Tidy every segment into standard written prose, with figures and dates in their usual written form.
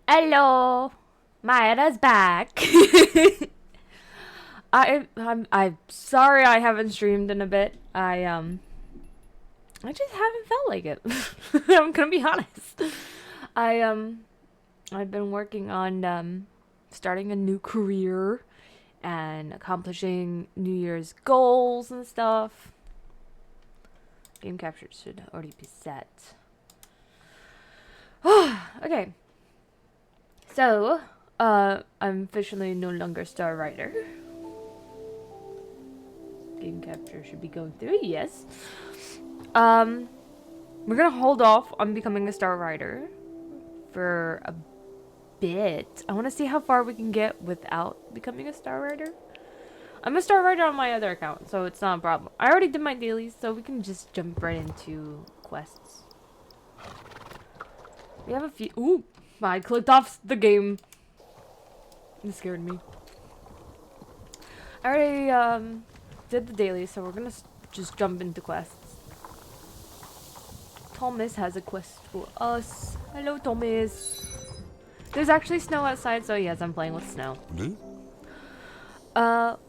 Hello, Maya's back. I'm sorry I haven't streamed in a bit. I just haven't felt like it. I'm gonna be honest. I've been working on starting a new career and accomplishing New Year's goals and stuff. Game capture should already be set. Okay. So, I'm officially no longer Star Rider. Game capture should be going through, yes. We're gonna hold off on becoming a Star Rider for a bit. I want to see how far we can get without becoming a Star Rider. I'm a Star Rider on my other account, so it's not a problem. I already did my dailies, so we can just jump right into quests. We have a few. Ooh! I clicked off the game. It scared me. I already did the daily, so we're gonna just jump into quests. Thomas has a quest for us. Hello, Thomas. There's actually snow outside, so yes, I'm playing with snow.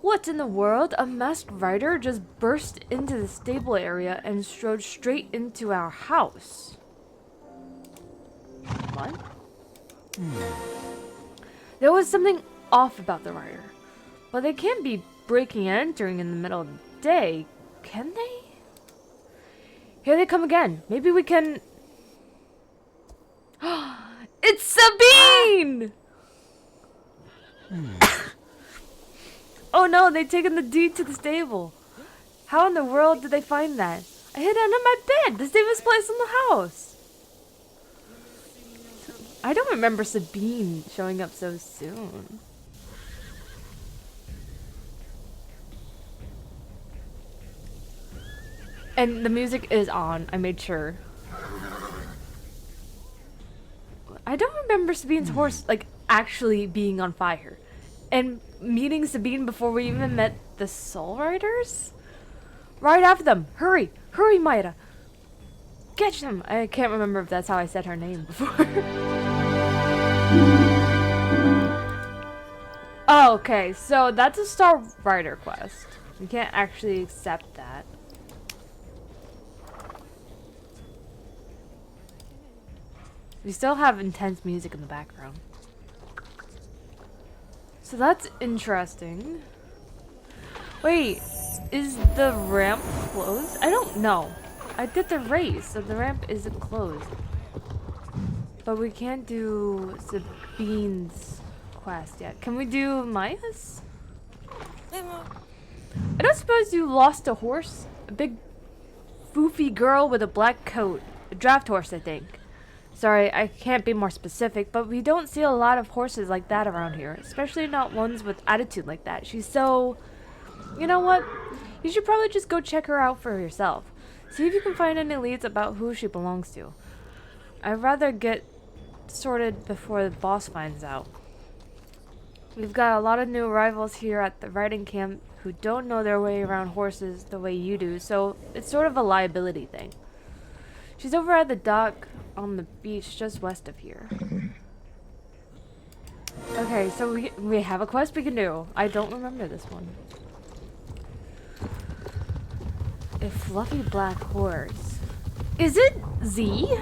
What in the world? A masked rider just burst into the stable area and strode straight into our house. What? There was something off about the rider. But they can't be breaking and entering in the middle of the day, can they? Here they come again. Maybe we can... It's Sabine! Oh no, they've taken the deed to the stable. How in the world did they find that? I hid under my bed, the safest place in the house. I don't remember Sabine showing up so soon. And the music is on, I made sure. I don't remember Sabine's horse, like, actually being on fire. And meeting Sabine before we even met the Soul Riders? Right after them! Hurry! Hurry, Maida! Catch them! I can't remember if that's how I said her name before. Oh, okay, so that's a Star Rider quest. We can't actually accept that. We still have intense music in the background. So that's interesting. Wait, is the ramp closed? I don't know. I did the race, so the ramp isn't closed. But we can't do Sabine's quest yet. Can we do Maya's? I don't suppose you lost a horse? A big foofy girl with a black coat. A draft horse, I think. Sorry, I can't be more specific, but we don't see a lot of horses like that around here. Especially not ones with attitude like that. She's so... You know what? You should probably just go check her out for yourself. See if you can find any leads about who she belongs to. I'd rather get sorted before the boss finds out. We've got a lot of new arrivals here at the riding camp who don't know their way around horses the way you do, so it's sort of a liability thing. She's over at the dock on the beach just west of here. Okay, so we have a quest we can do. I don't remember this one. A fluffy black horse. Is it Z?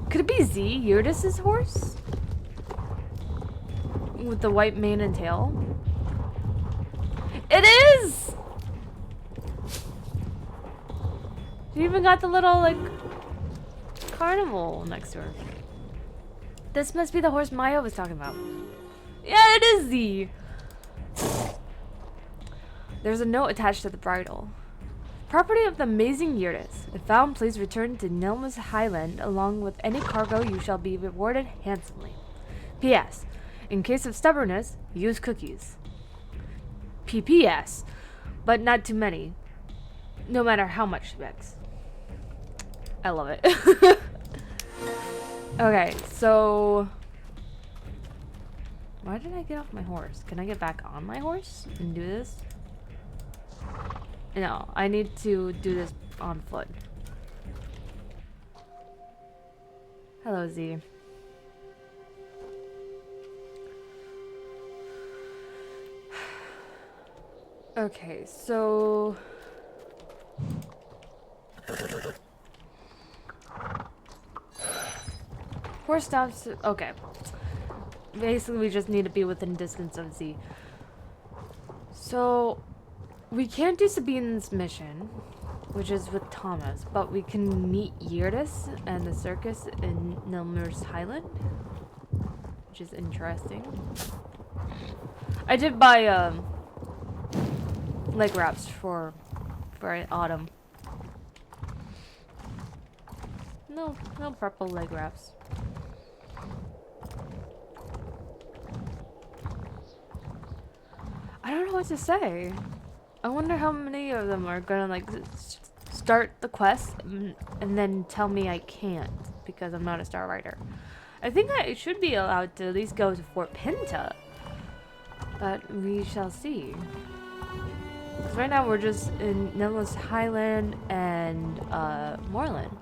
Could it be Z, Eurydice's horse? With the white mane and tail? It is! She even got the little, like, carnival next to her. This must be the horse Maya was talking about. Yeah, it is Z! There's a note attached to the bridle. Property of the amazing Eurydice. If found, please return to Nilma's Highland. Along with any cargo, you shall be rewarded handsomely. P.S. In case of stubbornness, use cookies. P.P.S. But not too many. No matter how much she begs. I love it. Okay, so... Why did I get off my horse? Can I get back on my horse and do this? No, I need to do this on foot. Hello, Z. Okay, so... Horse stops... Okay. Basically, we just need to be within distance of Z. So... We can't do Sabine's mission, which is with Thomas, but we can meet Eurydice and the circus in Nilmer's Highland, which is interesting. I did buy leg wraps for autumn. No purple leg wraps. I don't know what to say. I wonder how many of them are gonna like start the quest and then tell me I can't because I'm not a star rider. I think I should be allowed to at least go to Fort Pinta, but we shall see. Because right now we're just in Nilma's Highland and Moorland.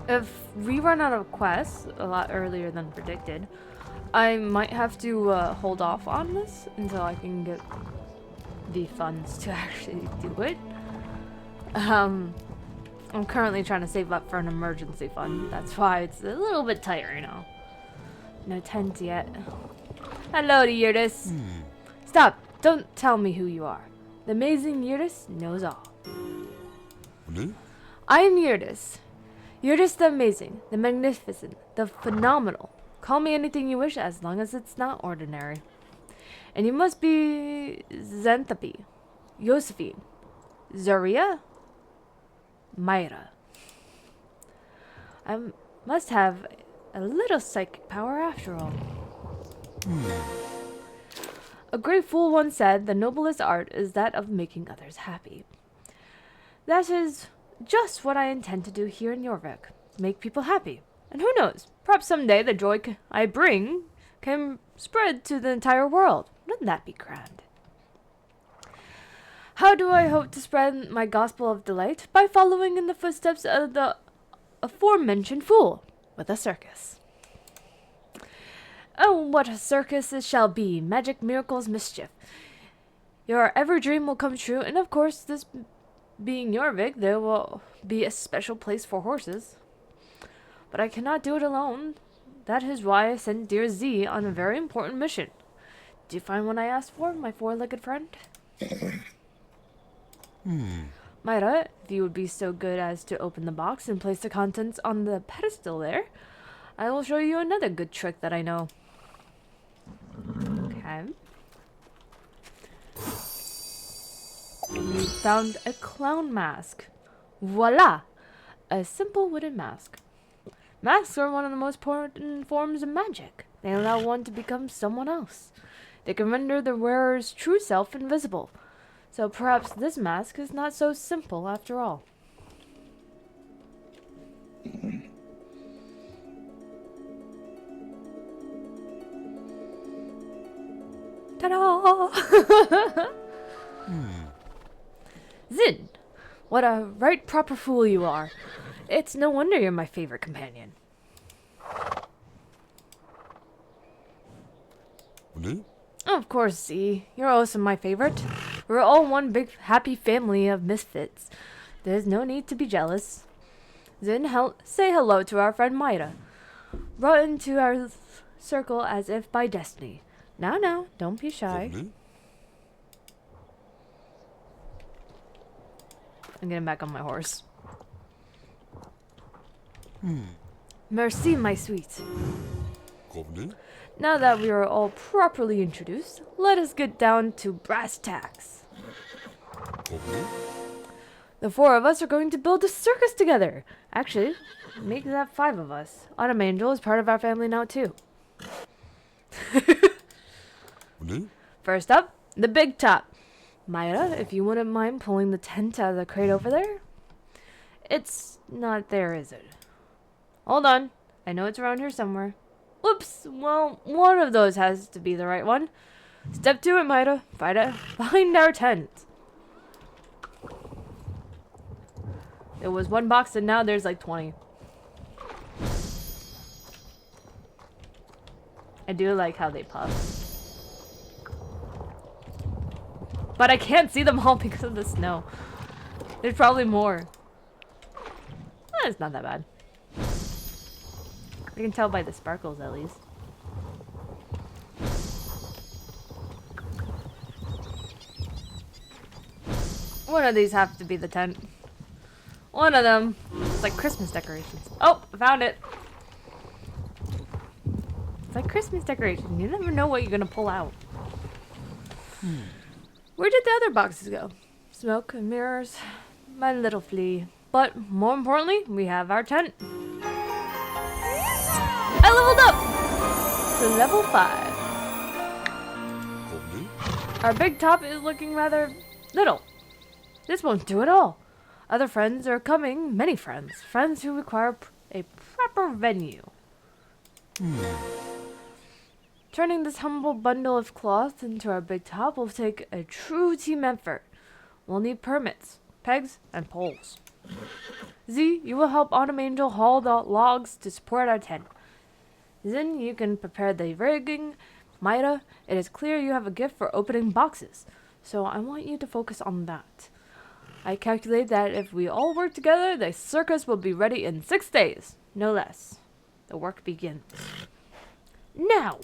If we run out of quests a lot earlier than predicted, I might have to hold off on this until I can get the funds to actually do it. I'm currently trying to save up for an emergency fund. That's why it's a little bit tight right now. No tent yet. Hello to Eurydice. Stop. Don't tell me who you are. The amazing Eurydice knows all. I am Eurydice. Eurydice the amazing, the magnificent, the phenomenal. Call me anything you wish as long as it's not ordinary. And you must be Xanthippe, Josephine, Zaria, Myra. I must have a little psychic power after all. A great fool once said, the noblest art is that of making others happy. That is just what I intend to do here in Jorvik. Make people happy. And who knows, perhaps someday the joy I bring can spread to the entire world. Wouldn't that be grand? How do I hope to spread my gospel of delight? By following in the footsteps of the aforementioned fool with a circus. Oh, what a circus it shall be! Magic, miracles, mischief. Your every dream will come true, and of course, this being Jorvik, there will be a special place for horses. But I cannot do it alone. That is why I sent dear Z on a very important mission. Did you find what I asked for, my four-legged friend? Myra, if you would be so good as to open the box and place the contents on the pedestal there, I will show you another good trick that I know. Okay. We found a clown mask. Voila! A simple wooden mask. Masks are one of the most important forms of magic. They allow one to become someone else. They can render the wearer's true self invisible. So perhaps this mask is not so simple after all. Ta-da! Zin, what a right proper fool you are. It's no wonder you're my favorite companion. Of course, Z. You're also my favorite. We're all one big happy family of misfits. There's no need to be jealous. Zin, say hello to our friend Maida. Brought into our circle as if by destiny. Now, don't be shy. I'm getting back on my horse. Merci, my sweet. Now that we are all properly introduced, let us get down to brass tacks. The four of us are going to build a circus together. Actually, make that 5 of us. Autumn Angel is part of our family now, too. First up, the big top. Maida, if you wouldn't mind pulling the tent out of the crate over there. It's not there, is it? Hold on. I know it's around here somewhere. Oops. Well, one of those has to be the right one. Step 2 it, Maida. Find our tent. There was 1 box and now there's like 20. I do like how they puff. But I can't see them all because of the snow. There's probably more. It's not that bad. I can tell by the sparkles at least. One of these have to be the tent. One of them. It's like Christmas decorations. Oh, I found it. It's like Christmas decorations. You never know what you're gonna pull out. Where did the other boxes go? Smoke and mirrors. My little flea. But more importantly, we have our tent. I leveled up to level 5. Our big top is looking rather little. This won't do at all. Other friends are coming, many friends. Friends who require a proper venue. Turning this humble bundle of cloth into our big top will take a true team effort. We'll need permits, pegs, and poles. Z, you will help Autumn Angel haul the logs to support our tent. Zin, you can prepare the rigging. Maida, it is clear you have a gift for opening boxes, so I want you to focus on that. I calculate that if we all work together, the circus will be ready in 6 days, no less. The work begins. Now!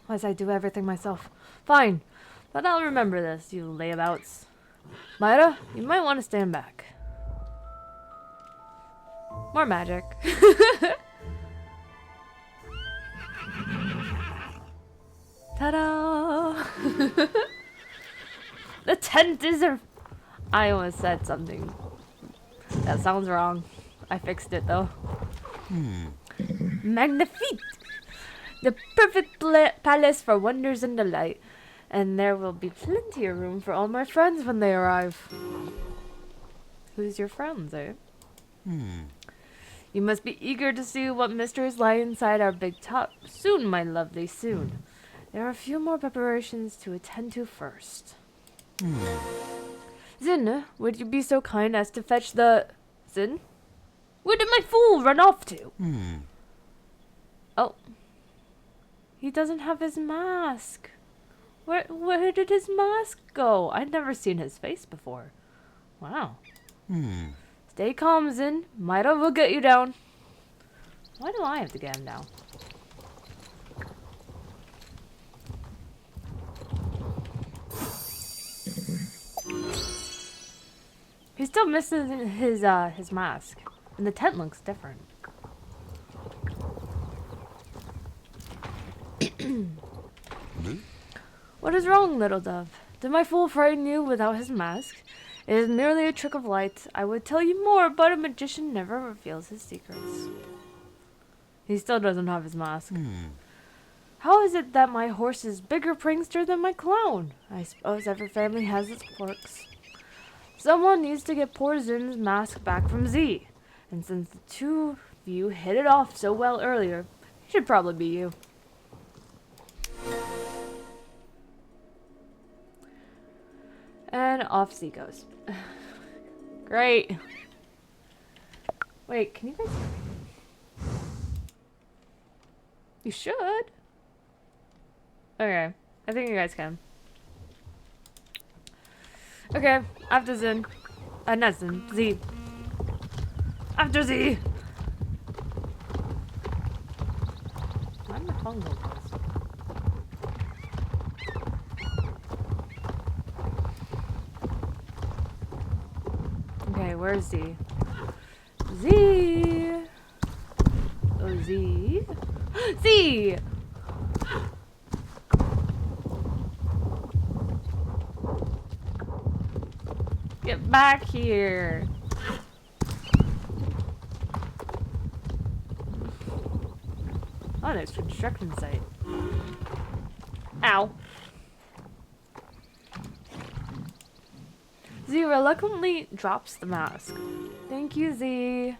As I do everything myself. Fine, but I'll remember this, you layabouts. Maida, you might want to stand back. More magic. Ta-da! The tent is I almost said something. That sounds wrong. I fixed it though. Magnifique! The perfect palace for wonders and delight. And there will be plenty of room for all my friends when they arrive. Who's your friends, eh? You must be eager to see what mysteries lie inside our big top. Soon, my lovely, soon. There are a few more preparations to attend to first. Zin, would you be so kind as to fetch the... Zin? Where did my fool run off to? Oh. He doesn't have his mask. Where did his mask go? I'd never seen his face before. Wow. Stay calm, Zin. Maida will get you down. Why do I have to get him down? He's still missing his mask. And the tent looks different. What is wrong, little dove? Did my fool frighten you without his mask? It is merely a trick of light. I would tell you more, but a magician never reveals his secrets. He still doesn't have his mask. How is it that my horse is bigger prankster than my clown? I suppose every family has its quirks. Someone needs to get poor Zin's mask back from Z. And since the two of you hit it off so well earlier, it should probably be you. And off Z goes. Great. Wait, can you guys hear me? You should. Okay, I think you guys can. Okay, after Zin. Not Zin, Z. After Z! Why am I phone going like this? Okay, where's Z? Z! Oh, Z? Z! Get back here! Oh, there's construction site. Ow. Z reluctantly drops the mask. Thank you, Z.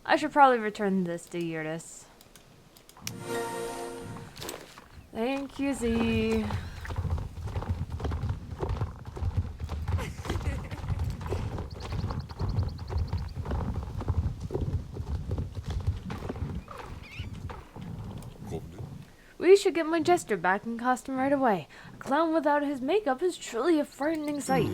I should probably return this to Yurtis. Thank you, Z. We should get my jester back in costume right away. A clown without his makeup is truly a frightening sight.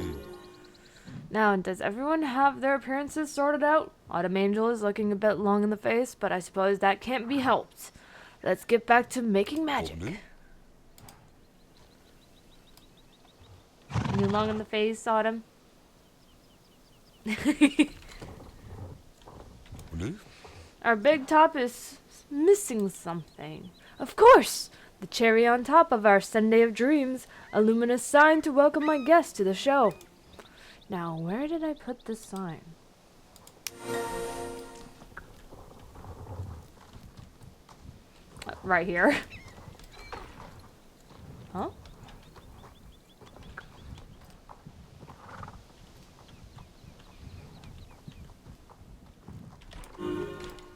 Now, does everyone have their appearances sorted out? Autumn Angel is looking a bit long in the face, but I suppose that can't be helped. Let's get back to making magic. You long in the face, Autumn? Our big top is missing something. Of course! The cherry on top of our Sunday of Dreams, a luminous sign to welcome my guests to the show. Now, where did I put this sign? Right here. Huh?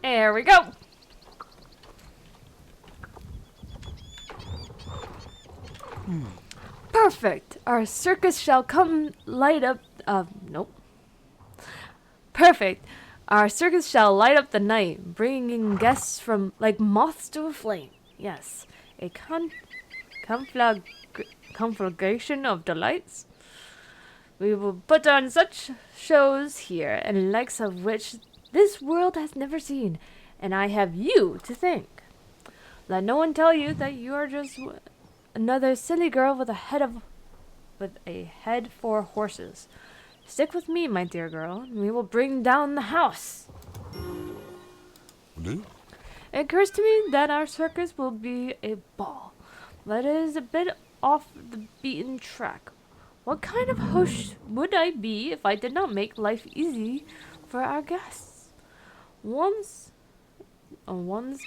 There we go! Perfect! Our circus shall come light up... nope. Perfect! Our circus shall light up the night, bringing guests from like moths to a flame. Yes, a conflagration of delights. We will put on such shows here, and likes of which this world has never seen, and I have you to thank. Let no one tell you that you are just another silly girl with a head for horses. Stick with me, my dear girl, and we will bring down the house. It occurs to me that our circus will be a ball, but it is a bit off the beaten track. What kind of host would I be if I did not make life easy for our guests? One's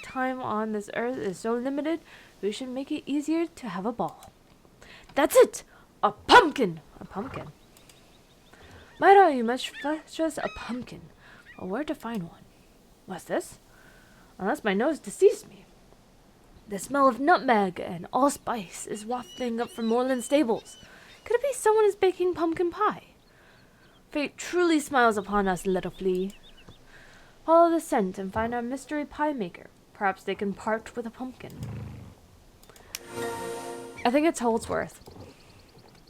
time on this earth is so limited, we should make it easier to have a ball. That's it! A pumpkin! A pumpkin. Myra, you must fetch us a pumpkin. Well, where to find one? What's this? Unless my nose deceives me. The smell of nutmeg and allspice is wafting up from Moreland stables. Could it be someone is baking pumpkin pie? Fate truly smiles upon us, little flea. Follow the scent and find our mystery pie maker. Perhaps they can part with a pumpkin. I think it's Holdsworth.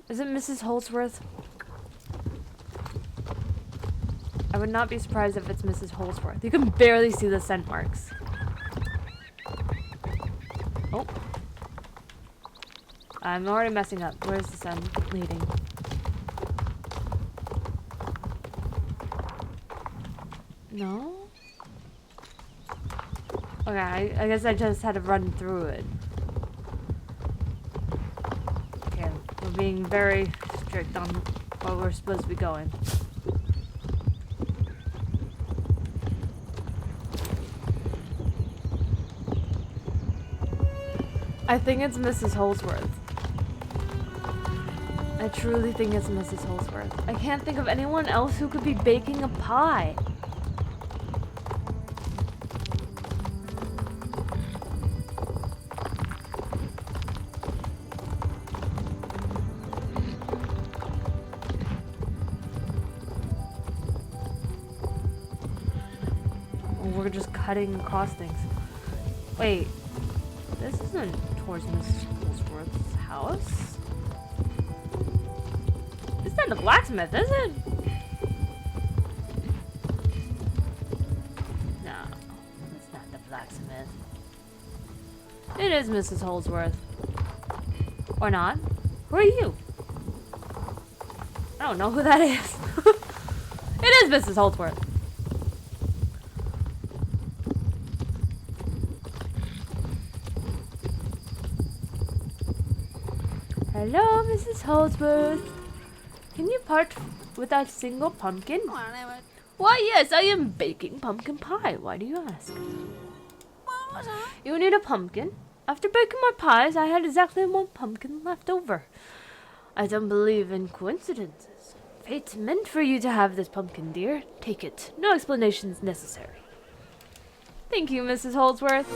Is it Mrs. Holdsworth? I would not be surprised if it's Mrs. Holdsworth. You can barely see the scent marks. Oh. I'm already messing up. Where's the sun leading? No? Okay, I guess I just had to run through it. Okay, we're being very strict on where we're supposed to be going. I think it's Mrs. Holdsworth. I truly think it's Mrs. Holdsworth. I can't think of anyone else who could be baking a pie. just cutting across things. Wait, this isn't towards Mrs. Holsworth's house. This isn't the blacksmith, is it? No, it's not the blacksmith. It is Mrs. Holsworth. Or not. Who are you? I don't know who that is. It is Mrs. Holsworth. Hello, Mrs. Holsworth. Can you part without a single pumpkin? Why, yes, I am baking pumpkin pie. Why do you ask? You need a pumpkin? After baking my pies, I had exactly one pumpkin left over. I don't believe in coincidences. Fate meant for you to have this pumpkin, dear. Take it. No explanations necessary. Thank you, Mrs. Holsworth.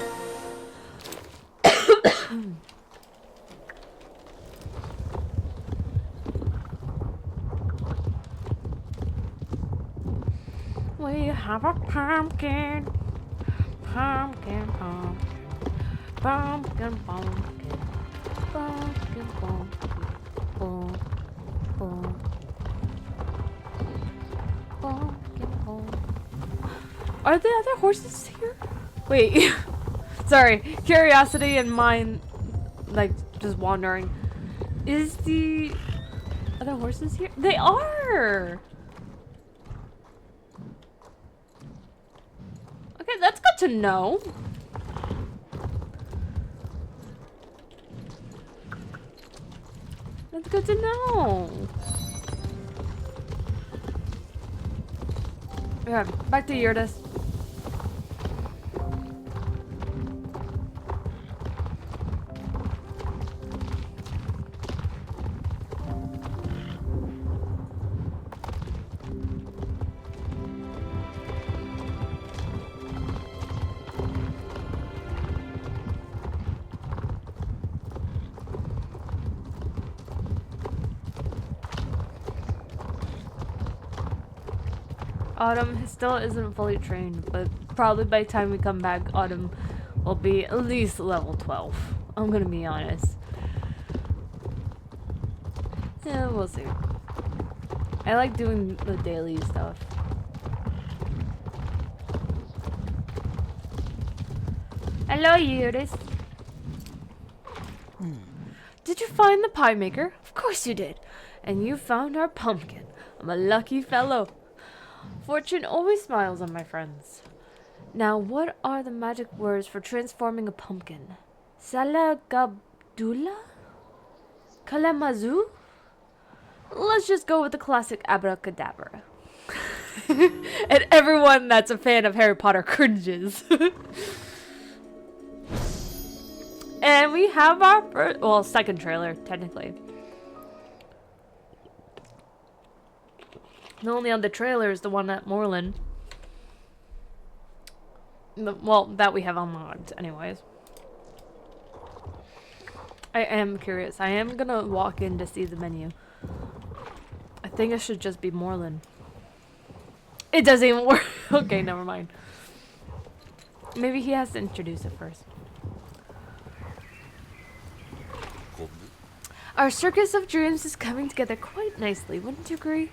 We have a pumpkin. Pumpkin, pumpkin. Pumpkin, pumpkin. Pumpkin, pumpkin. Pumpkin, pumpkin. Are the other horses here? Wait. Sorry. Curiosity and mine, like, just wandering. Is the other horses here? They are! Okay, that's good to know. That's good to know. Yeah, back to Yurtis. Autumn still isn't fully trained, but probably by the time we come back, Autumn will be at least level 12. I'm gonna be honest. Yeah, we'll see. I like doing the daily stuff. Hello, Eurydice. Did you find the pie maker? Of course you did. And you found our pumpkin. I'm a lucky fellow. Fortune always smiles on my friends. Now, what are the magic words for transforming a pumpkin? Salagabdula? Kalamazu? Let's just go with the classic abracadabra. And everyone that's a fan of Harry Potter cringes. And we have our first, well, second trailer, technically. The only other trailer is the one at Moreland. Well, that we have unlocked, anyways. I am curious. I am gonna walk in to see the menu. I think it should just be Moreland. It doesn't even work. Okay, never mind. Maybe he has to introduce it first. Our circus of dreams is coming together quite nicely, wouldn't you agree?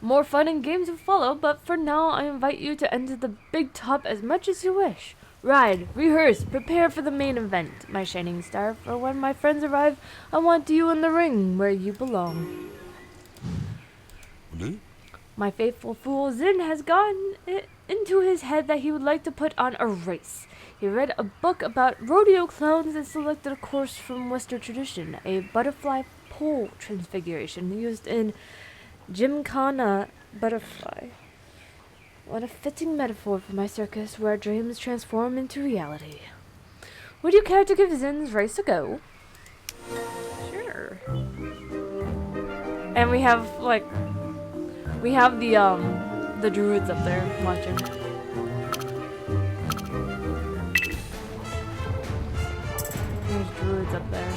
More fun and games will follow, but for now I invite you to enter the big top as much as you wish. Ride, rehearse, prepare for the main event, my shining star, for when my friends arrive, I want you in the ring where you belong. My faithful fool Zin has gotten it into his head that he would like to put on a race. He read a book about rodeo clowns and selected a course from Western tradition, a butterfly pole transfiguration used in Gymkhana butterfly. What a fitting metaphor for my circus where dreams transform into reality. Would you care to give Zin's race a go? Sure. And we have the druids up there watching. There's druids up there.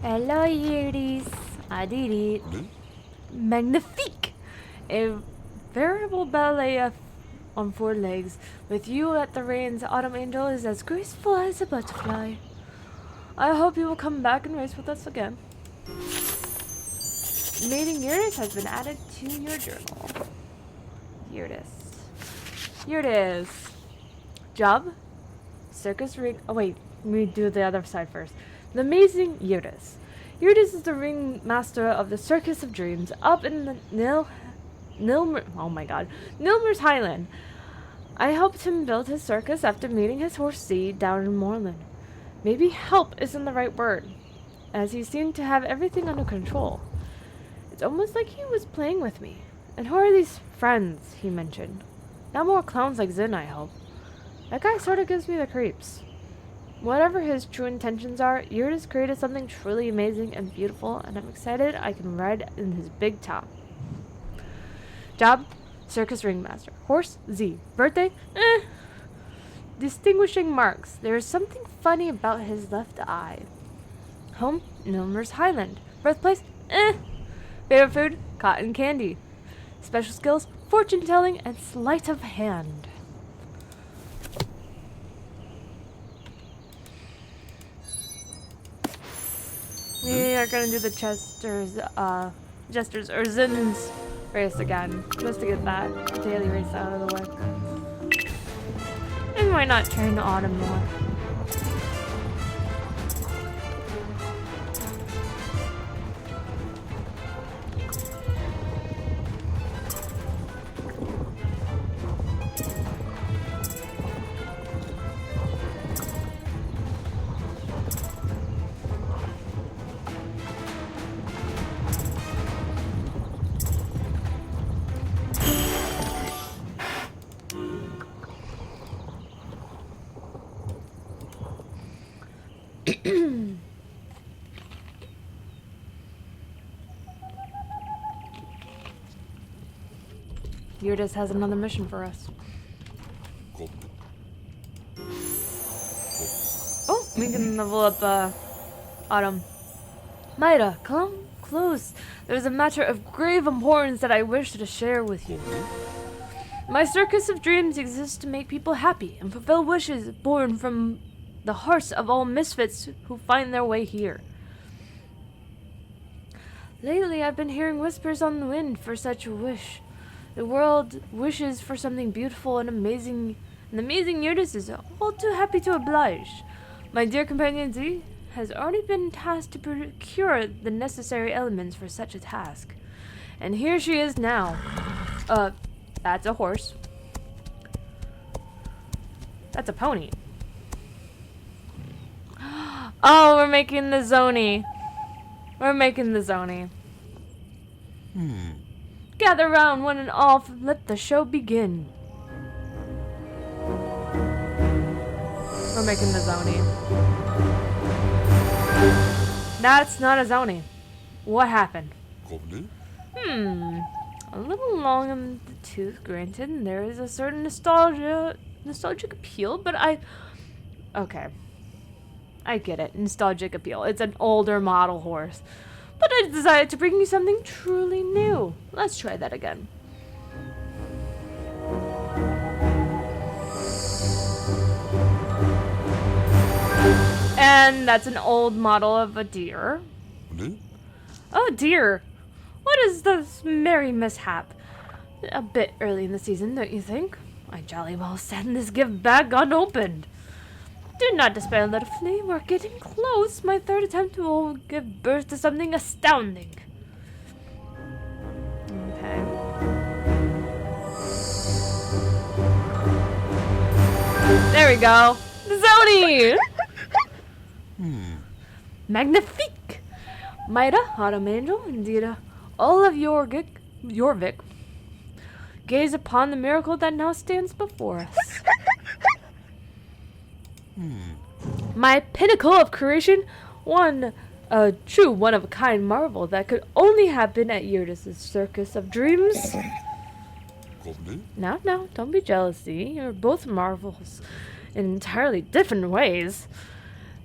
Hello, Eurydice. I did it. Magnifique! A veritable ballet on four legs. With you at the reins, Autumn Angel is as graceful as a butterfly. I hope you will come back and race with us again. Meeting Eurydice has been added to your journal. Eurydice. Eurydice. Job? Circus ring. Oh, wait. Let me do the other side first. The amazing Eurydice. Eurydice is the ringmaster of the Circus of Dreams up in the Nilmer's Highland. I helped him build his circus after meeting his horse C down in Moorland. Maybe help isn't the right word, as he seemed to have everything under control. It's almost like he was playing with me. And who are these friends he mentioned? Not more clowns like Zin, I hope. That guy sort of gives me the creeps. Whatever his true intentions are, Eurydice created something truly amazing and beautiful, and I'm excited I can ride in his big top. Job? Circus ringmaster. Horse? Z. Birthday? Distinguishing marks. There is something funny about his left eye. Home? Nilmer's Highland. Birthplace? Favorite food? Cotton candy. Special skills? Fortune telling and sleight of hand. We are gonna do the Jesters or Zin's race again, just to get that daily race out of the way. And why not train Autumn more? Eurydice has another mission for us. Oh, we can level up Autumn. Maida, come close. There's a matter of grave importance that I wish to share with you. My circus of dreams exists to make people happy and fulfill wishes born from the hearts of all misfits who find their way here. Lately, I've been hearing whispers on the wind for such a wish. The world wishes for something beautiful and amazing, and the amazing Eurydice is all too happy to oblige. My dear companion Z has already been tasked to procure the necessary elements for such a task. And here she is now. That's a horse. That's a pony. Oh, we're making the Zoni. We're making the Zoni. Gather round, one and all, let the show begin. We're making the Zoni. That's not a Zoni. What happened? A little long in the tooth, granted, and there is a certain nostalgic appeal, but okay. I get it, nostalgic appeal. It's an older model horse. But I decided to bring you something truly new. Let's try that again. And that's an old model of a deer. Oh dear. What is this merry mishap? A bit early in the season, don't you think? I jolly well send this gift back unopened. Do not despair, little flame. We're getting close. My third attempt will give birth to something astounding. Okay. There we go. Zoni! Magnifique! Maida, Autumn Angel, indeed, all of Jorvik, gaze upon the miracle that now stands before us. My pinnacle of creation, a true one-of-a-kind marvel that could only happen at Eurydice's Circus of Dreams. Now, don't be jealousy. You're both marvels in entirely different ways.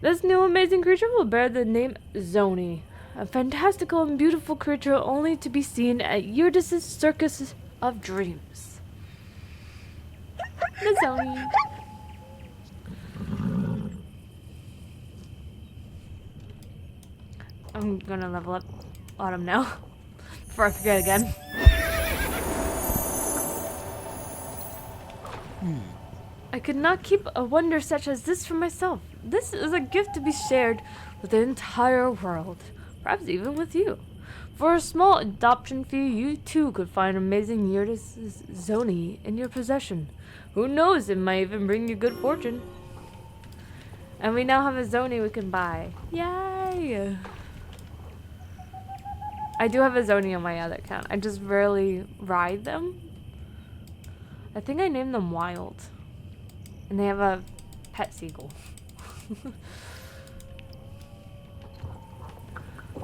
This new amazing creature will bear the name Zoni, a fantastical and beautiful creature only to be seen at Eurydice's Circus of Dreams. The Zoni. I'm gonna level up Autumn now, before I forget again. I could not keep a wonder such as this for myself. This is a gift to be shared with the entire world, perhaps even with you. For a small adoption fee, you too could find amazing Eurydice's Zoni in your possession. Who knows, it might even bring you good fortune. And we now have a Zoni we can buy. Yay! I do have a Zoni on my other account. I just rarely ride them. I think I named them Wild. And they have a pet seagull.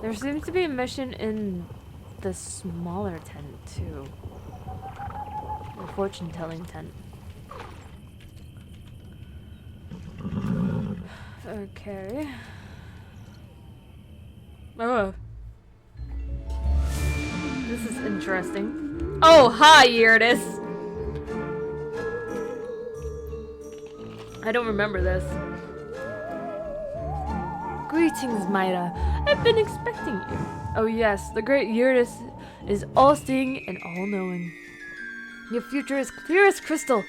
There seems to be a mission in the smaller tent too. The fortune-telling tent. Okay. Oh. This is interesting. Oh, hi, Eurydice! I don't remember this. Greetings, Maida. I've been expecting you. Oh yes, the great Eurydice is all-seeing and all-knowing. Your future is clear as crystal,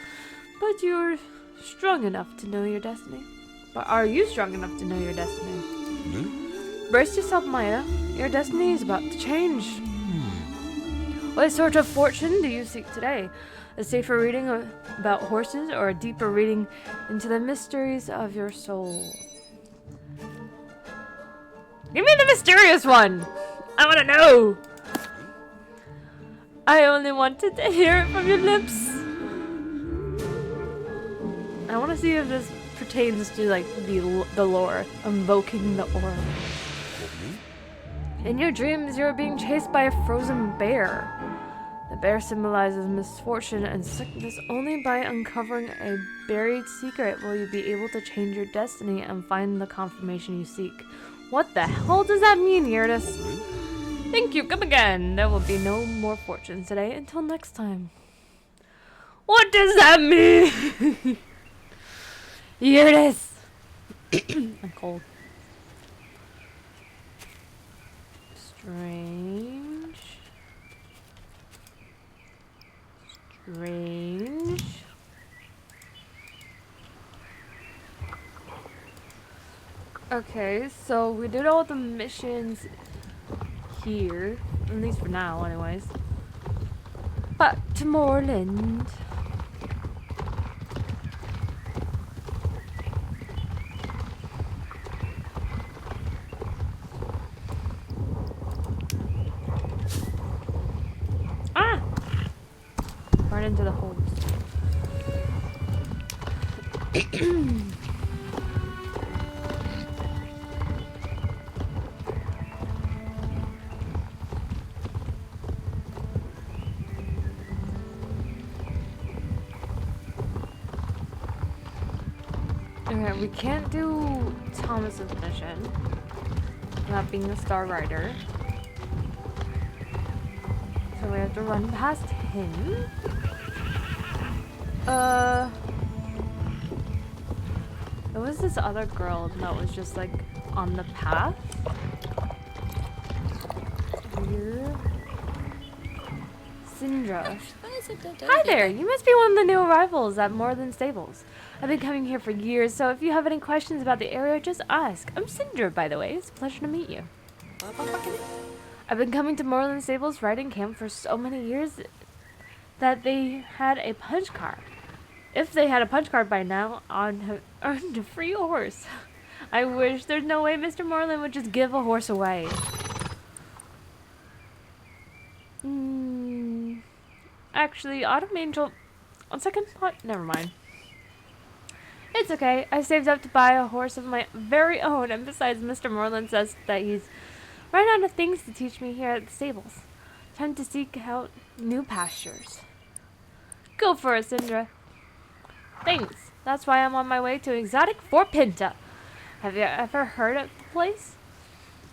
but you're strong enough to know your destiny. But are you strong enough to know your destiny? Brace yourself, Maida. Your destiny is about to change. What sort of fortune do you seek today? A safer reading about horses, or a deeper reading into the mysteries of your soul? Give me the mysterious one! I want to know! I only wanted to hear it from your lips. I want to see if this pertains to like the lore, invoking the aura. In your dreams, you're being chased by a frozen bear. The bear symbolizes misfortune and sickness. Only by uncovering a buried secret will you be able to change your destiny and find the confirmation you seek. What the hell does that mean, Eurydice? Thank you, come again. There will be no more fortunes today. Until next time. What does that mean? Eurydice! I'm cold. Strange. Okay, so we did all the missions here, at least for now anyways. Back to Moorland. Ah! Run into the holes. Okay, we can't do Thomas's mission. Not being a Star Rider. So we have to run past him. There was this other girl that was just like on the path. Here. Sindra. Hi there, you must be one of the new arrivals at Moorland Stables. I've been coming here for years, so if you have any questions about the area, just ask. I'm Sindra, by the way. It's a pleasure to meet you. I've been coming to Moorland Stables riding camp for so many years that they had a punch card. If they had a punch card by now, I'd have earned a free horse. I wish there's no way Mr. Moorland would just give a horse away. Actually, Autumn Angel... On second thought, never mind. It's okay. I saved up to buy a horse of my very own, and besides, Mr. Moorland says that he's run out of things to teach me here at the stables. Time to seek out new pastures. Go for it, Syndra. Thanks. That's why I'm on my way to exotic Fort Pinta. Have you ever heard of the place?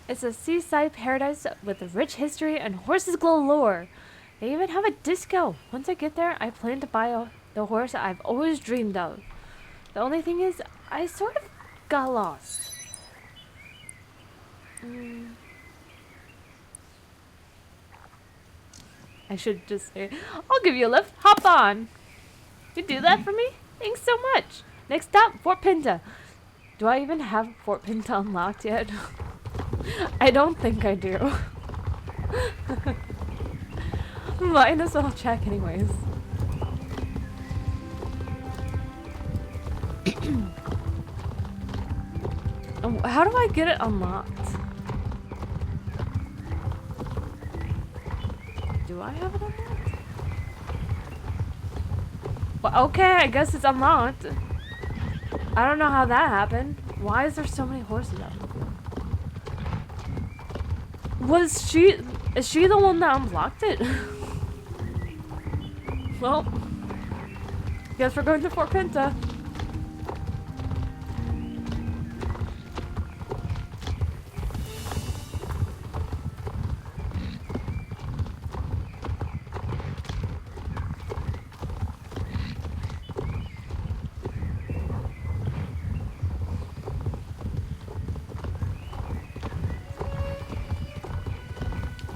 It's a seaside paradise with a rich history and horses galore. They even have a disco. Once I get there, I plan to buy the horse I've always dreamed of. The only thing is, I sort of got lost. I should just say, I'll give you a lift. Hop on. You do that for me? Thanks so much. Next stop, Fort Pinta. Do I even have Fort Pinta unlocked yet? I don't think I do. Might as well check anyways. How do I get it unlocked? Do I have it unlocked? Well, okay, I guess it's unlocked. I don't know how that happened. Why is there so many horses out here? Is she the one that unblocked it? Well, guess we're going to Fort Pinta.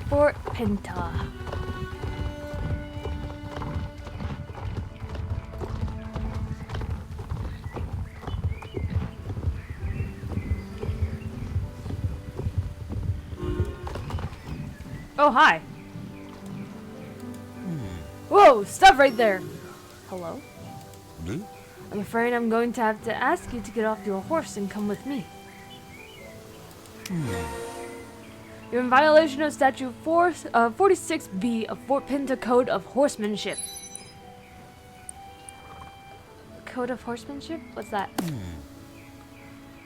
Fort Pinta. Oh, hi. Whoa, stop right there. Hello? I'm afraid I'm going to have to ask you to get off your horse and come with me. You're in violation of Statute 46B of Fort Pinta Code of Horsemanship. Code of Horsemanship? What's that?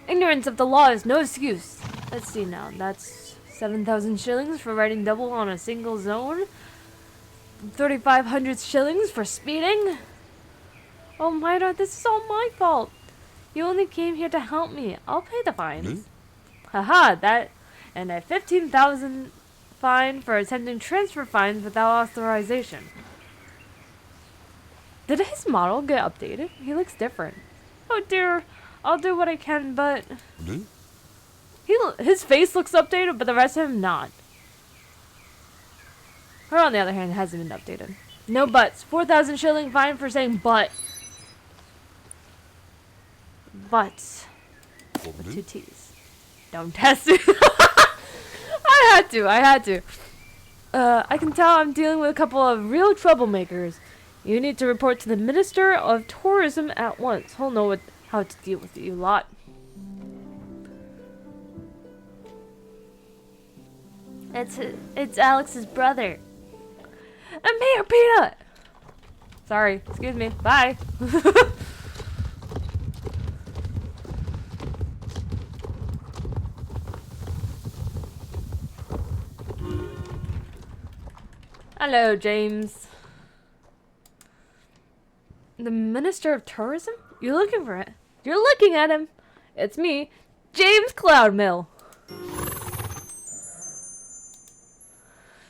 Ignorance of the law is no excuse. Let's see now. That's 7,000 shillings for riding double on a single zone. 3,500 shillings for speeding. Oh, Myra, this is all my fault. You only came here to help me. I'll pay the fines. Haha, that... And a 15,000 fine for attempting transfer fines without authorization. Did his model get updated? He looks different. Oh dear, I'll do what I can, but... His face looks updated, but the rest of him not. Her, on the other hand, hasn't been updated. No buts. 4,000 shilling fine for saying but. But. With 2 T's. Don't test it. I had to. I can tell I'm dealing with a couple of real troublemakers. You need to report to the Minister of Tourism at once. He'll know how to deal with you lot. It's Alex's brother. I'm Mayor Peanut. Sorry, excuse me. Bye. Hello, James. The Minister of Tourism? You're looking for it. You're looking at him. It's me, James Cloudmill.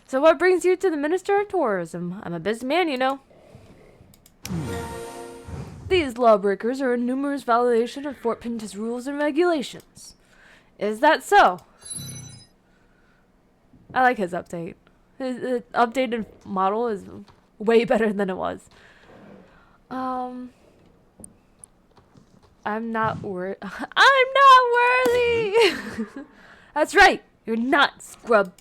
So what brings you to the Minister of Tourism? I'm a businessman, you know. These lawbreakers are a numerous violation of Fort Pinta's rules and regulations. Is that so? I like his update. His updated model is way better than it was. I'm not worthy. I'm not worthy! That's right! You're not, scrub.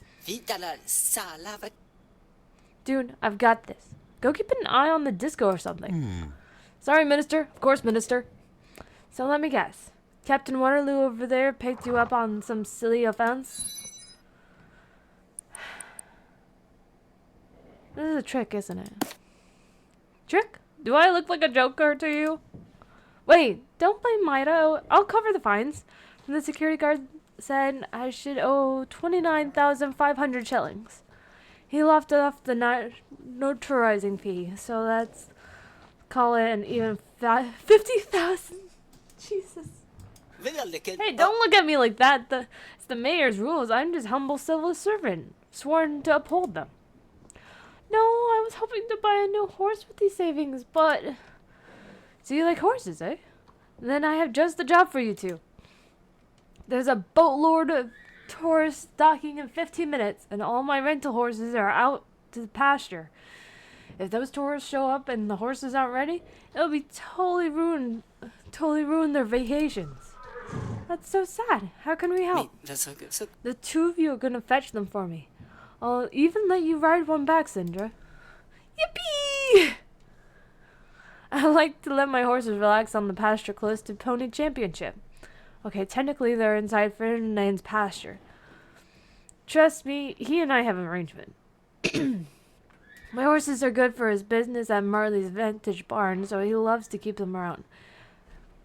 Dude, I've got this. Go keep an eye on the disco or something. Sorry, Minister. Of course, Minister. So let me guess. Captain Waterloo over there picked you up on some silly offense? This is a trick, isn't it? Trick? Do I look like a joker to you? Wait, don't blame Maida. I'll cover the fines. The security guard said I should owe 29,500 shillings. He left off the notarizing fee, so that's call it an even 50,000. Jesus. Hey, don't look at me like that. It's the mayor's rules. I'm just humble civil servant, sworn to uphold them. No, I was hoping to buy a new horse with these savings, but... So you like horses, eh? Then I have just the job for you two. There's a boatload of tourists docking in 15 minutes, and all my rental horses are out to the pasture. If those tourists show up and the horses aren't ready, it'll be totally ruin their vacations. That's so sad. How can we help? The two of you are gonna fetch them for me. I'll even let you ride one back, Sindra. Yippee! I like to let my horses relax on the pasture close to Pony Championship. Okay, technically they're inside Ferdinand's pasture. Trust me, he and I have an arrangement. My horses are good for his business at Marley's vintage barn, so he loves to keep them around.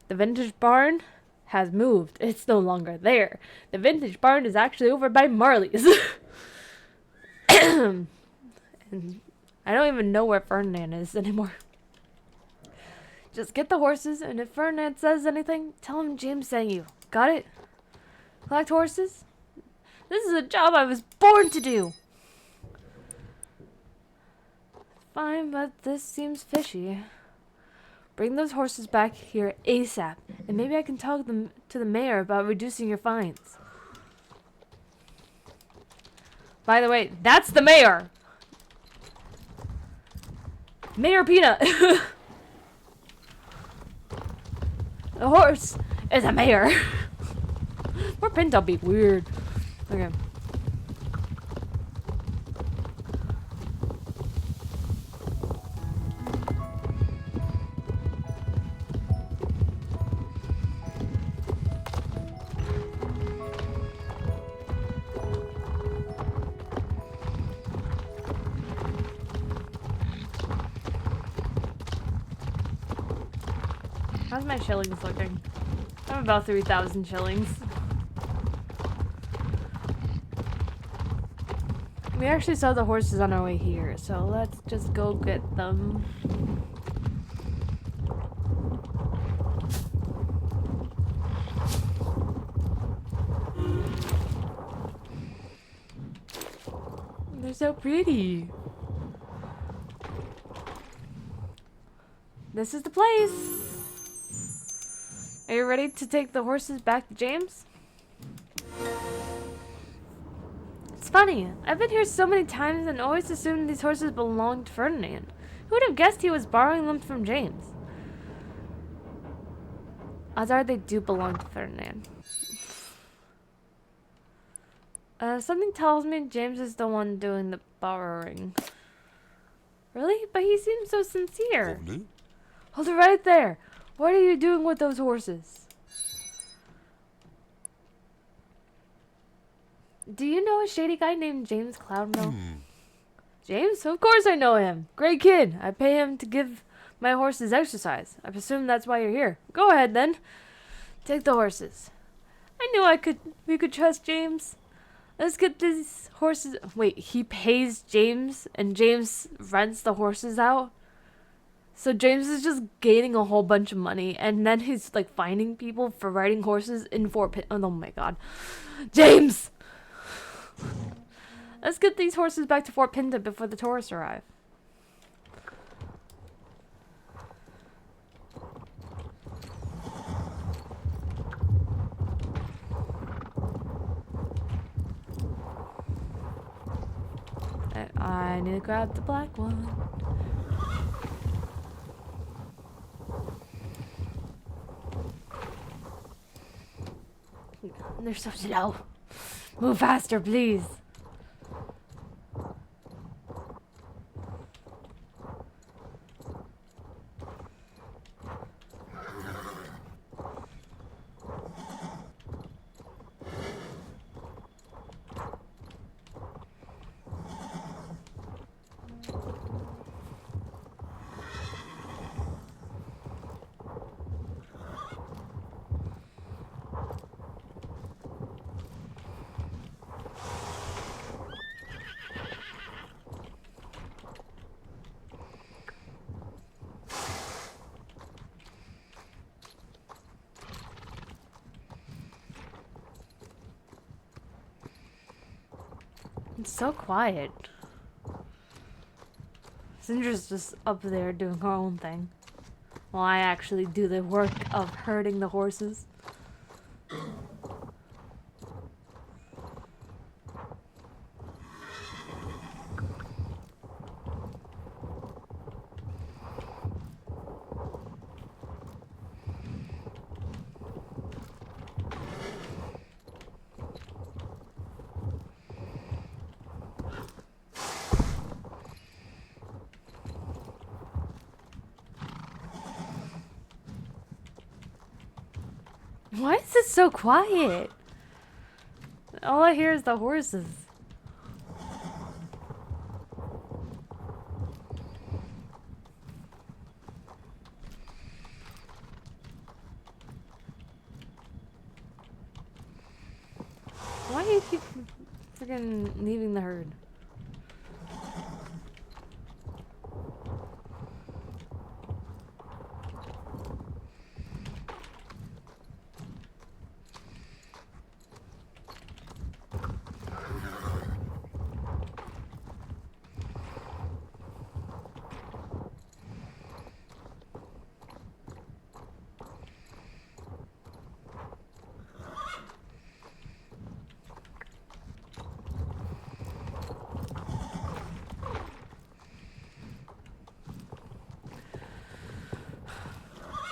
The vintage barn has moved. It's no longer there. The vintage barn is actually over by Marley's. And I don't even know where Ferdinand is anymore. Just get the horses, and if Ferdinand says anything, tell him James sent you. Got it? Collect horses? This is a job I was born to do. Fine, but this seems fishy. Bring those horses back here ASAP, and maybe I can talk to the mayor about reducing your fines. By the way, that's the mayor! Mayor Peanut! The horse is a mayor. Poor Pinto be weird. Okay. How's my shillings looking? I'm about 3,000 shillings. We actually saw the horses on our way here, so let's just go get them. They're so pretty. This is the place. Are you ready to take the horses back to James? It's funny. I've been here so many times and always assumed these horses belonged to Ferdinand. Who would have guessed he was borrowing them from James? Odds are they do belong to Ferdinand. Something tells me James is the one doing the borrowing. Really? But he seems so sincere. Hold it right there. What are you doing with those horses? Do you know a shady guy named James Cloudmill? James? Of course I know him. Great kid. I pay him to give my horses exercise. I presume that's why you're here. Go ahead then. Take the horses. I knew we could trust James. Let's get these horses. Wait, he pays James and James rents the horses out? So James is just gaining a whole bunch of money, and then he's like finding people for riding horses in Fort Pinto. Oh my god. James! Let's get these horses back to Fort Pinto before the tourists arrive. I need to grab the black one. They're so slow. Move faster, please. It's so quiet. Cinder's just up there doing her own thing. While I actually do the work of herding the horses. Why is it so quiet? All I hear is the horses. Why do you keep freaking leaving the herd?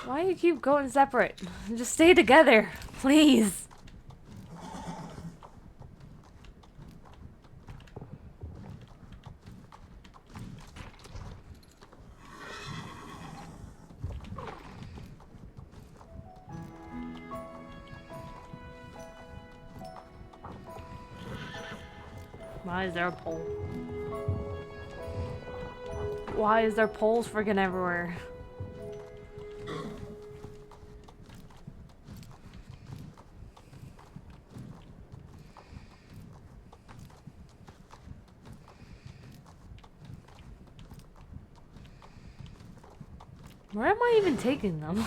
Why do you keep going separate? Just stay together, please. Why is there a pole? Why is there poles freaking everywhere? Where am I even taking them?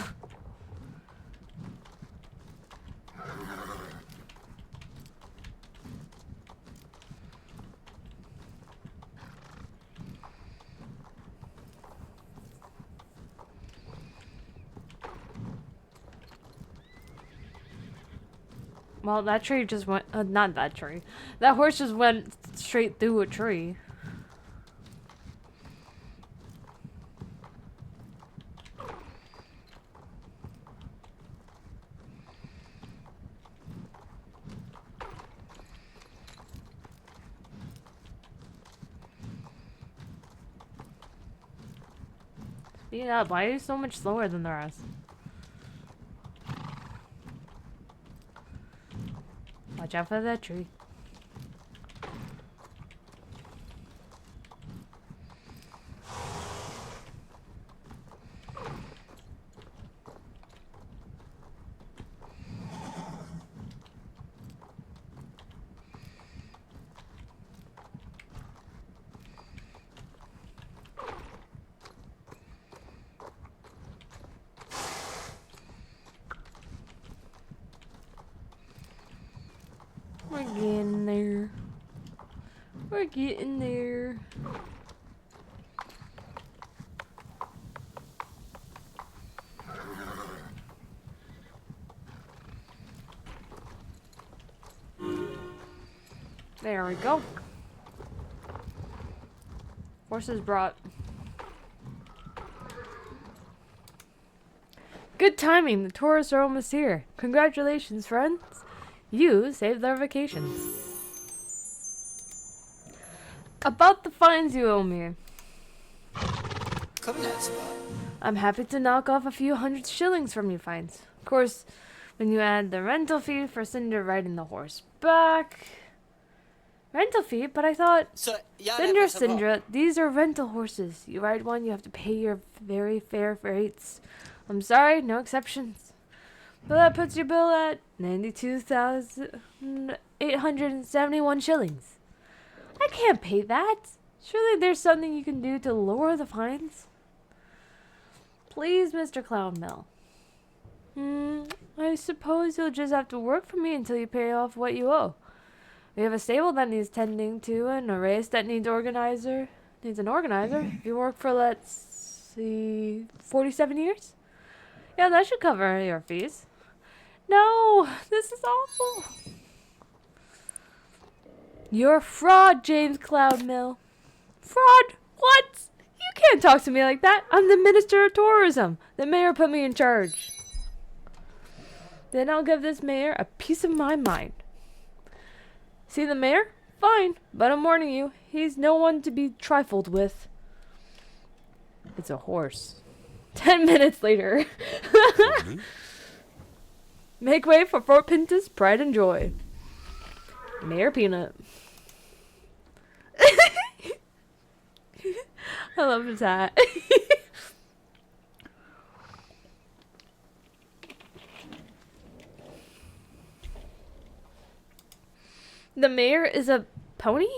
Well, that tree just went, not that tree. That horse just went straight through a tree. Speed up, why are you so much slower than the rest? Watch out for that tree. We're getting there. We're getting there. There we go. Horses brought. Good timing. The tourists are almost here. Congratulations, friends. You saved their vacations. About the fines you owe me. I'm happy to knock off a few hundred shillings from your fines. Of course, when you add the rental fee for Cinder riding the horse back. Rental fee? But I thought... Cinder, these are rental horses. You ride one, you have to pay your very fair rates. I'm sorry, no exceptions. But that puts your bill at 92,871 shillings. I can't pay that. Surely there's something you can do to lower the fines. Please, Mr. Clownmill. I suppose you'll just have to work for me until you pay off what you owe. We have a stable that needs tending to, and a race that needs an organizer. If you work for, let's see, 47 years? Yeah, that should cover your fees. No, this is awful. You're a fraud, James Cloudmill. Fraud? What? You can't talk to me like that. I'm the Minister of Tourism. The mayor put me in charge. Then I'll give this mayor a piece of my mind. See the mayor? Fine, but I'm warning you, he's no one to be trifled with. It's a horse. 10 minutes later. Make way for Fort Pinta's pride and joy. Mayor Peanut. I love his hat. The mayor is a pony?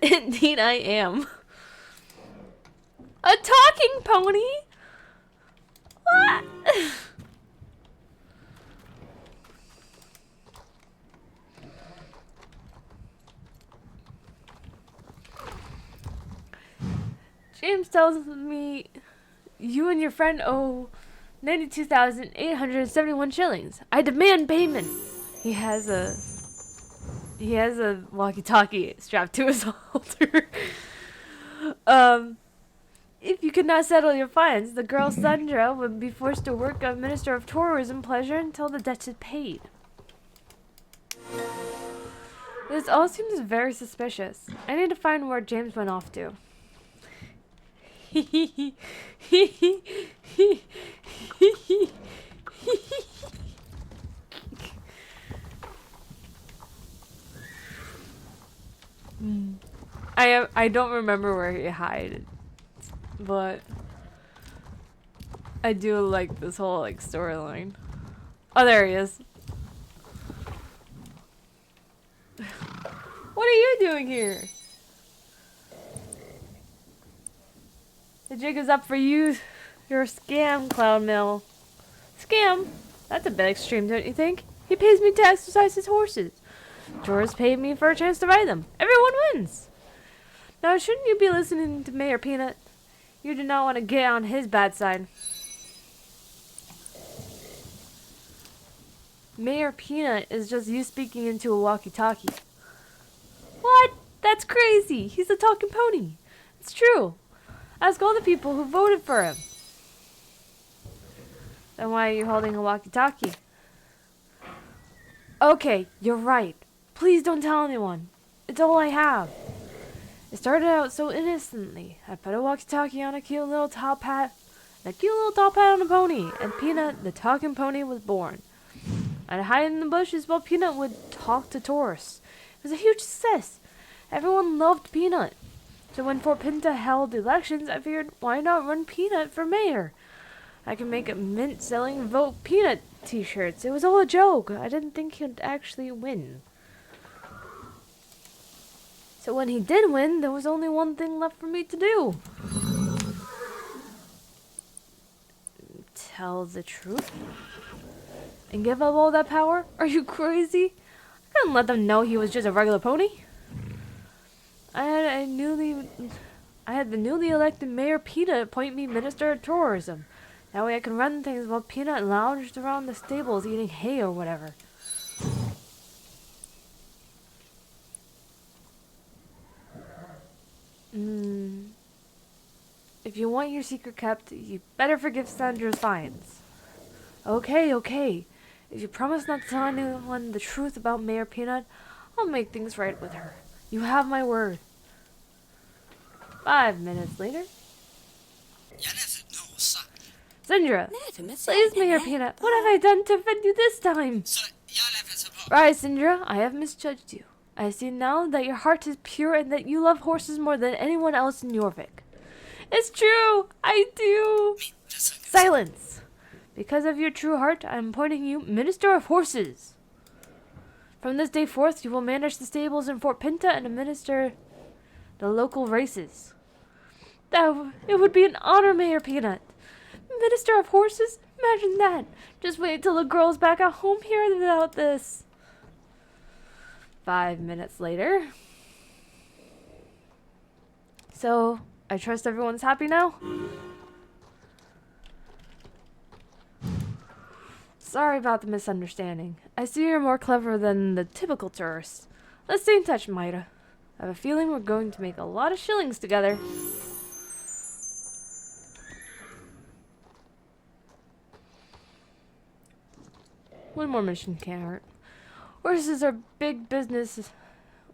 Indeed I am. A talking pony? What? James tells me you and your friend owe 92,871 shillings. I demand payment. He has a walkie-talkie strapped to his halter. If you could not settle your fines, the girl Sandra would be forced to work as Minister of Tourism Pleasure until the debt is paid. This all seems very suspicious. I need to find where James went off to. I don't remember where he hid, but I do like this whole like storyline. Oh, there he is. What are you doing here? The jig is up for you. You're a scam, Cloudmill. Scam? That's a bit extreme, don't you think? He pays me to exercise his horses. Tourists pay me for a chance to ride them. Everyone wins. Now, shouldn't you be listening to Mayor Peanut? You do not want to get on his bad side. Mayor Peanut is just you speaking into a walkie-talkie. What? That's crazy. He's a talking pony. It's true. Ask all the people who voted for him. Then why are you holding a walkie-talkie? Okay, you're right. Please don't tell anyone. It's all I have. It started out so innocently. I put a walkie-talkie on a cute little top hat, and a cute little top hat on a pony, and Peanut, the talking pony, was born. I'd hide in the bushes while Peanut would talk to tourists. It was a huge success. Everyone loved Peanut. So when Fort Pinta held elections, I figured, why not run Peanut for mayor? I could make a mint-selling Vote Peanut t-shirts. It was all a joke. I didn't think he'd actually win. So when he did win, there was only one thing left for me to do. Tell the truth? And give up all that power? Are you crazy? I couldn't let them know he was just a regular pony. I had the newly elected Mayor Peanut appoint me Minister of Tourism. That way I could run things while Peanut lounged around the stables eating hay or whatever. If you want your secret kept, you better forgive Sandra's fines. Okay. If you promise not to tell anyone the truth about Mayor Peanut, I'll make things right with her. You have my word. 5 minutes later. Sandra, please, Mayor Peanut, what have I done to offend you this time? Right, Sandra, I have misjudged you. I see now that your heart is pure and that you love horses more than anyone else in Jorvik. It's true, I do. Silence. Because of your true heart, I am appointing you Minister of Horses. From this day forth, you will manage the stables in Fort Pinta and administer the local races. It would be an honor, Mayor Peanut. Minister of Horses? Imagine that. Just wait till the girl's back at home here without this. 5 minutes later. So, I trust everyone's happy now? Sorry about the misunderstanding. I see you're more clever than the typical tourist. Let's stay in touch, Maida. I have a feeling we're going to make a lot of shillings together. One more mission can't hurt. Horses are big business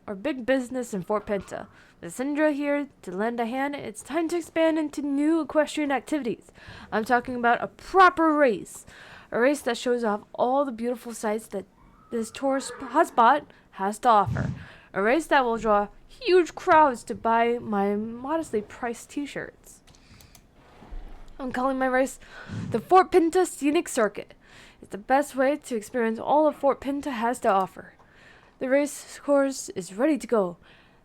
in Fort Pinta. With Syndra here to lend a hand, it's time to expand into new equestrian activities. I'm talking about a proper race. A race that shows off all the beautiful sights that this tourist hotspot has to offer. A race that will draw huge crowds to buy my modestly priced t-shirts. I'm calling my race the Fort Pinta Scenic Circuit. It's the best way to experience all of Fort Pinta has to offer. The race course is ready to go.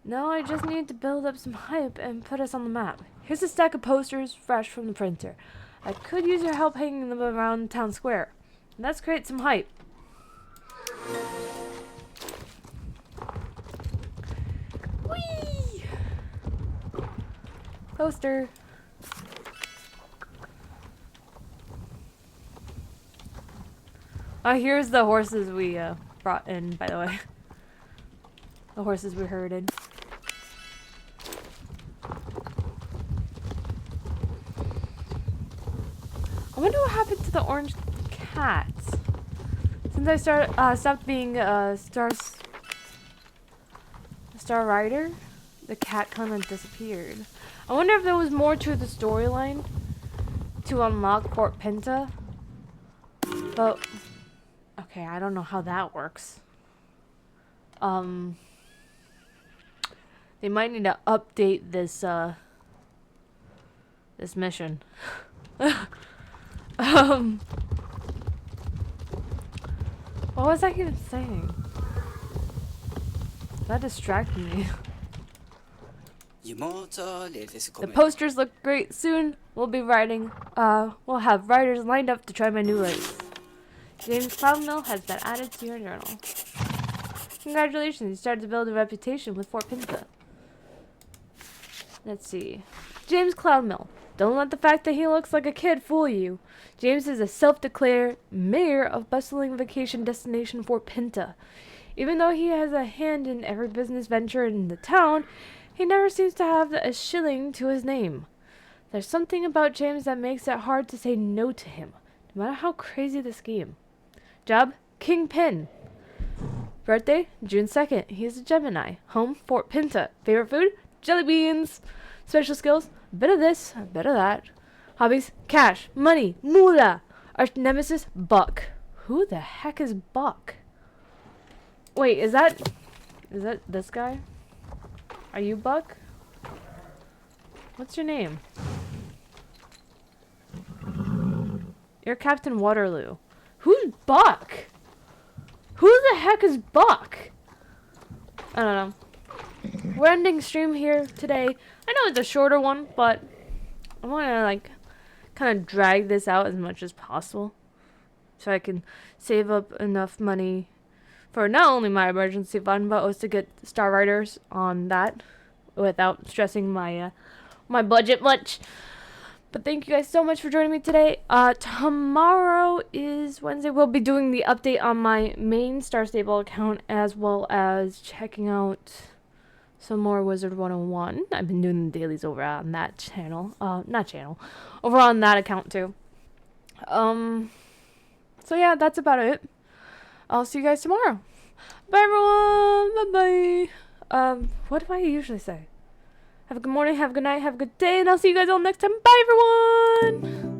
Now I just need to build up some hype and put us on the map. Here's a stack of posters fresh from the printer. I could use your help hanging them around town square. Let's create some hype. Whee! Poster. Here's the horses we brought in, by the way. The horses we herded. I wonder what happened to the orange cats. Since I stopped being Star Rider, the cat kind of disappeared. I wonder if there was more to the storyline to unlock Fort Pinta. But okay, I don't know how that works. They might need to update this this mission. What was I even saying? That distracted me. The posters look great. Soon we'll be riding. We'll have riders lined up to try my new race. James Cloudmill has been added to your journal. Congratulations, you started to build a reputation with Fort Pinta. Let's see. James Cloudmill. Don't let the fact that he looks like a kid fool you. James is a self-declared mayor of bustling vacation destination Fort Pinta. Even though he has a hand in every business venture in the town, he never seems to have a shilling to his name. There's something about James that makes it hard to say no to him, no matter how crazy the scheme. Job, Kingpin. Birthday, June 2nd. He's a Gemini. Home, Fort Pinta. Favorite food, jelly beans. Special skills, a bit of this, a bit of that. Hobbies, cash, money, moolah. Arch nemesis, Buck. Who the heck is Buck? Wait, is that this guy? Are you Buck? What's your name? You're Captain Waterloo. Who's Buck? Who the heck is Buck? I don't know. We're ending stream here today. I know it's a shorter one, but I want to like kind of drag this out as much as possible so I can save up enough money for not only my emergency fund, but also to get Star Riders on that without stressing my my budget much. But thank you guys so much for joining me today. Tomorrow is Wednesday. We'll be doing the update on my main Star Stable account as well as checking out some more Wizard 101. I've been doing the dailies over on that channel. Over on that account too. So yeah, that's about it. I'll see you guys tomorrow. Bye everyone. Bye bye. What do I usually say? Have a good morning, have a good night, have a good day, and I'll see you guys all next time. Bye everyone!